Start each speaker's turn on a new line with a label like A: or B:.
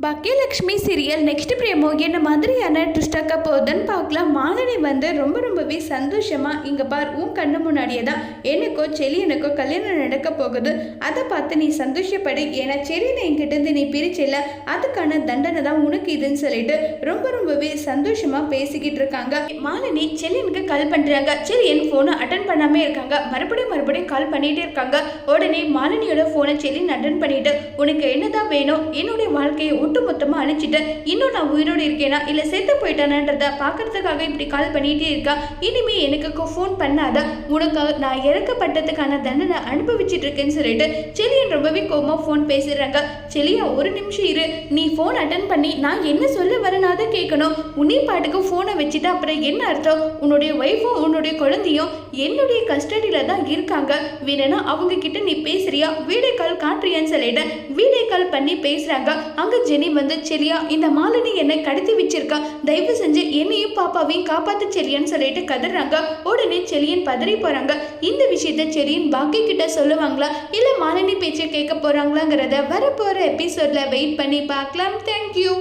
A: Bhagyalakshmi serial next பிரேமோ என்ன மாதிரியான ட்விஸ்டாக்க போகுதுன்னு பார்க்கலாம். மாலினி ரொம்பவே சந்தோஷமாக இங்கே பார் உன் கண்ணு முன்னாடியே தான் எனக்கோ செலியனுக்கோ கல்யாணம் நடக்க போகுது. அதை பார்த்து நீ சந்தோஷப்படு. ஏன்னா செலியனை என்கிட்டேருந்து நீ பிரிச்சில்ல, அதுக்கான தண்டனை தான் உனக்கு இதுன்னு சொல்லிட்டு ரொம்பவே சந்தோஷமாக பேசிக்கிட்டு இருக்காங்க. மாலினி செலியனுக்கு கால் பண்ணுறாங்க. செலியன் ஃபோனை அட்டன் பண்ணாமே இருக்காங்க. மறுபடியும் கால் பண்ணிகிட்டே இருக்காங்க. உடனே மாலினியோட ஃபோனை செலியன் அட்டன் பண்ணிட்டு, உனக்கு என்னதான் வேணும்? என்னுடைய வாழ்க்கையை ஒட்டு மொத்தமாக அழிச்சிட்டு இன்னும் நான் உயிரோடு இருக்கேனா இல்லை செத்து போயிட்டானன்றத பார்க்கறதுக்காக இப்படி கால் பண்ணிகிட்டே இருக்கா. இனிமே எனக்கு ஃபோன் பண்ணாத, உனக்கு நான் இறக்கப்பட்டதுக்கான தண்டனை அனுபவிச்சுட்டு இருக்கேன்னு சொல்லிட்டு செலியன் ரொம்பவே கோபமாக ஃபோன் பேசிடுறாங்க. செலியா ஒரு நிமிஷம் இரு, நீ ஃபோன் அட்டன் பண்ணி நான் என்ன சொல்ல வரேனாத கேட்கணும். உன்னி பாட்டுக்கு ஃபோனை வச்சுட்டு அப்புறம் என்ன அர்த்தம்? உன்னுடைய ஒய்ஃபும் உன்னுடைய குழந்தையும் என்னுடைய கஸ்டடியில் தான் இருக்காங்க. வேணும்னா அவங்க கிட்ட நீ பேசுறியா, வீடியோ கால் காட்டுறியான்னு சொல்லிட்டு வீடியோ கால் பண்ணி பேசுறாங்க. அங்க ஜெனி செலியா இந்த மாலினி என்னை கடத்தி வச்சிருக்கா, தயவு செஞ்சு என்னையும் பாப்பாவையும் காப்பாத்து செலியான்னு சொல்லிட்டு கதறாங்க. உடனே செலியன் பதறி போறாங்க. இந்த விஷயத்த செலியன் பாக்கி கிட்ட சொல்லுவாங்களா இல்ல மாலினி பேச்சை கேட்க போறாங்களாங்கிறத வரப்போற எபிசோட்ல வெயிட் பண்ணி பார்க்கலாம். தேங்க்யூ.